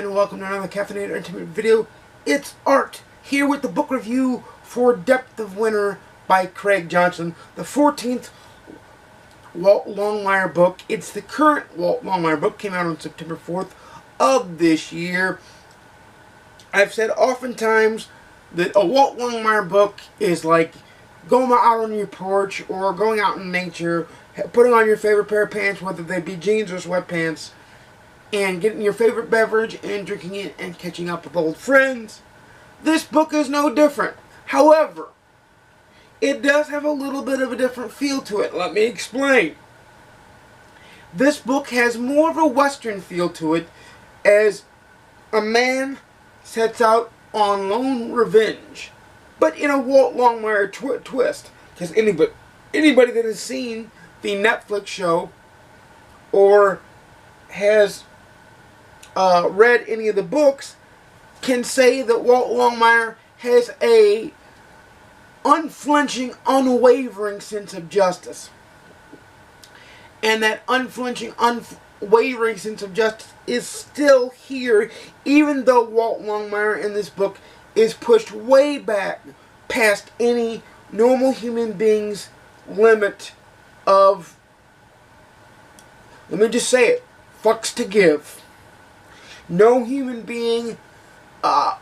and welcome to another Caffeinated Entertainment video. It's Art, here with the book review for Depth of Winter by Craig Johnson, the 14th Walt Longmire book. It's the current Walt Longmire book, came out on September 4th of this year. I've said oftentimes that a Walt Longmire book is like going out on your porch or going out in nature, putting on your favorite pair of pants, whether they be jeans or sweatpants, and getting your favorite beverage and drinking it and catching up with old friends. This book is no different. However, it does have a little bit of a different feel to it. Let me explain. This book has more of a Western feel to it, as a man sets out on lone revenge, but in a Walt Longmire twist. Because anybody that has seen the Netflix show or has read any of the books can say that Walt Longmire has a unflinching, unwavering sense of justice. And that unflinching, unwavering sense of justice is still here, even though Walt Longmire in this book is pushed way back past any normal human being's limit of, let me just say it, fucks to give. No human being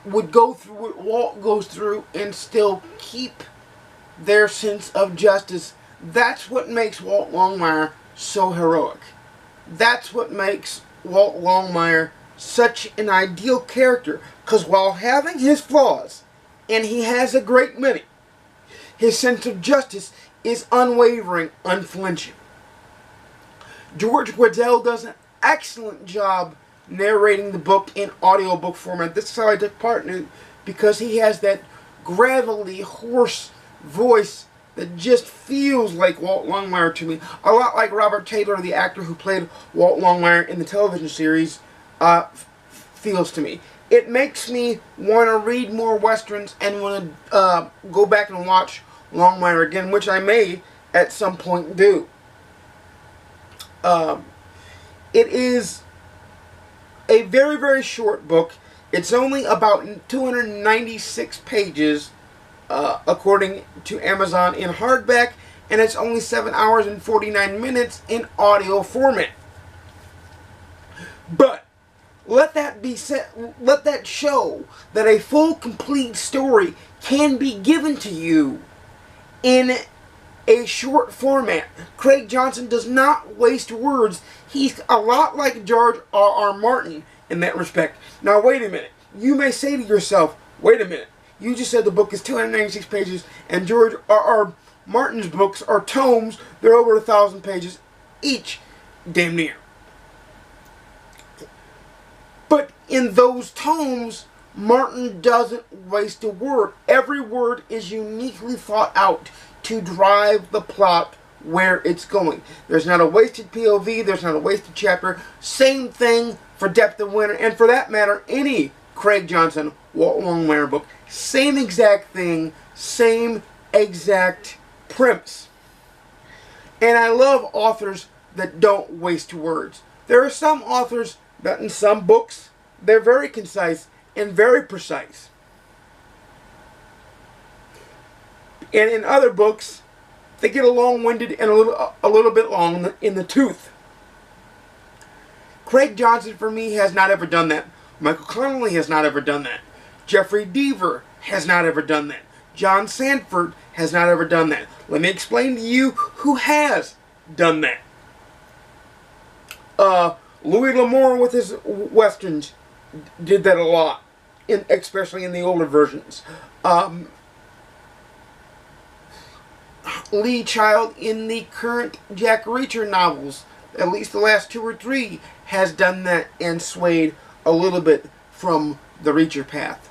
would go through what Walt goes through and still keep their sense of justice. That's what makes Walt Longmire so heroic. That's what makes Walt Longmire such an ideal character. Because while having his flaws, and he has a great many, his sense of justice is unwavering, unflinching. George Waddell does an excellent job narrating the book in audiobook format. This is how I took part in it, because he has that gravelly, hoarse voice that just feels like Walt Longmire to me. A lot like Robert Taylor, the actor who played Walt Longmire in the television series, feels to me. It makes me want to read more Westerns and want to go back and watch Longmire again, which I may at some point do. It is a very, very short book. It's only about 296 pages, according to Amazon, in hardback, and it's only 7 hours and 49 minutes in audio format. But let that be said, let that show that a full, complete story can be given to you in a short format. Craig Johnson does not waste words. He's a lot like George R.R. Martin in that respect. Now, wait a minute. You may say to yourself, wait a minute. You just said the book is 296 pages, and George R.R. Martin's books are tomes. They're over 1,000 pages each, damn near. But in those tomes, Martin doesn't waste a word. Every word is uniquely thought out to drive the plot where it's going. There's not a wasted POV, there's not a wasted chapter. Same thing for Depth of Winter, and for that matter, any Craig Johnson Walt Longmire book. Same exact thing, same exact premise. And I love authors that don't waste words. There are some authors that in some books, they're very concise and very precise. And in other books, they get a long-winded and a little bit long in the tooth. Craig Johnson, for me, has not ever done that. Michael Connelly has not ever done that. Jeffrey Deaver has not ever done that. John Sanford has not ever done that. Let me explain to you who has done that. Louis L'Amour with his Westerns did that a lot, especially in the older versions. Lee Child in the current Jack Reacher novels, at least the last 2 or 3, has done that and swayed a little bit from the Reacher path.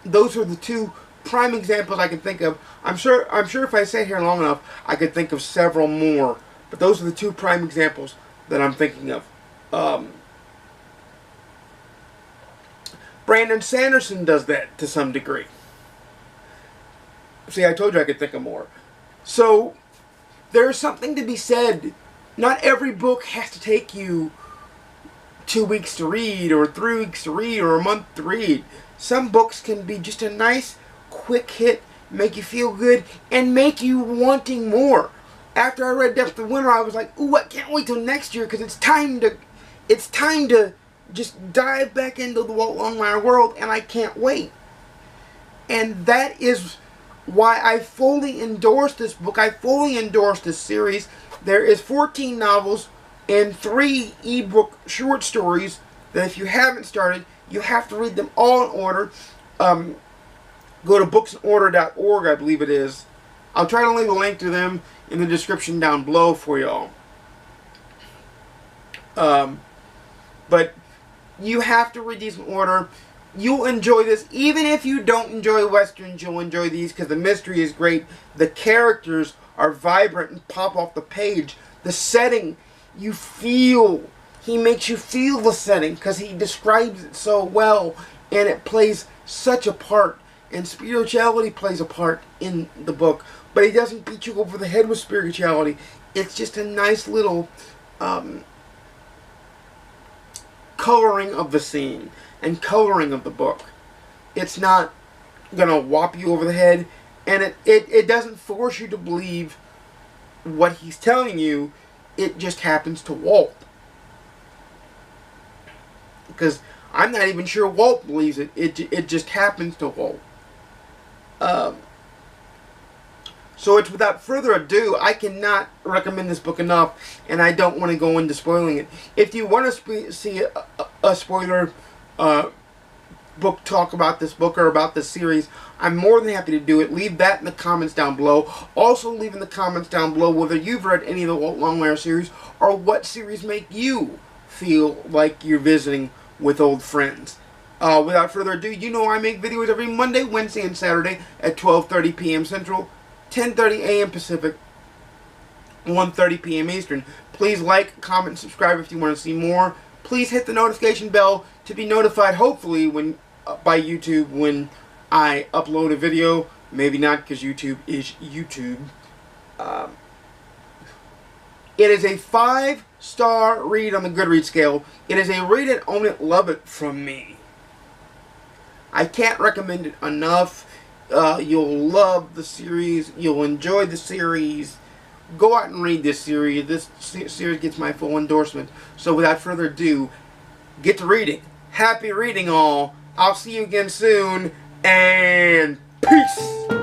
Those are the 2 prime examples I can think of. I'm sure if I sat here long enough, I could think of several more. But those are the 2 prime examples that I'm thinking of. Brandon Sanderson does that to some degree. See, I told you I could think of more. So, there's something to be said. Not every book has to take you 2 weeks to read, or 3 weeks to read, or a month to read. Some books can be just a nice, quick hit, make you feel good, and make you wanting more. After I read Depth of Winter, I was like, ooh, I can't wait till next year, because it's time to just dive back into the Walt Longmire world, and I can't wait. And that is why I fully endorse this book. I fully endorse this series. There is 14 novels and 3 ebook short stories that if you haven't started, you have to read them all in order. Go to booksinorder.org, I believe it is. I'll try to leave a link to them in the description down below for y'all. But you have to read these in order. You'll enjoy this. Even if you don't enjoy Westerns, you'll enjoy these because the mystery is great. The characters are vibrant and pop off the page. The setting, you feel. He makes you feel the setting because he describes it so well. And it plays such a part. And spirituality plays a part in the book. But he doesn't beat you over the head with spirituality. It's just a nice little coloring of the scene and coloring of the book. It's not gonna whop you over the head, and it doesn't force you to believe what he's telling you. It just happens to Walt, because I'm not even sure Walt believes it. It just happens to Walt. So it's without further ado, I cannot recommend this book enough, and I don't want to go into spoiling it. If you want to see a spoiler book talk about this book or about this series, I'm more than happy to do it. Leave that in the comments down below. Also leave in the comments down below whether you've read any of the Walt Longmire series, or what series make you feel like you're visiting with old friends. Without further ado, you know I make videos every Monday, Wednesday, and Saturday at 12:30 p.m. Central, 10:30 a.m. Pacific, 1:30 p.m. Eastern. Please like, comment, and subscribe if you want to see more. Please hit the notification bell to be notified, hopefully, when by YouTube when I upload a video. Maybe not, because YouTube is YouTube. It is a 5-star read on the GoodReads scale. It is a read it, own it, love it from me. I can't recommend it enough. You'll love the series. You'll enjoy the series. Go out and read this series. This series gets my full endorsement. So without further ado, get to reading. Happy reading, all. I'll see you again soon, and peace!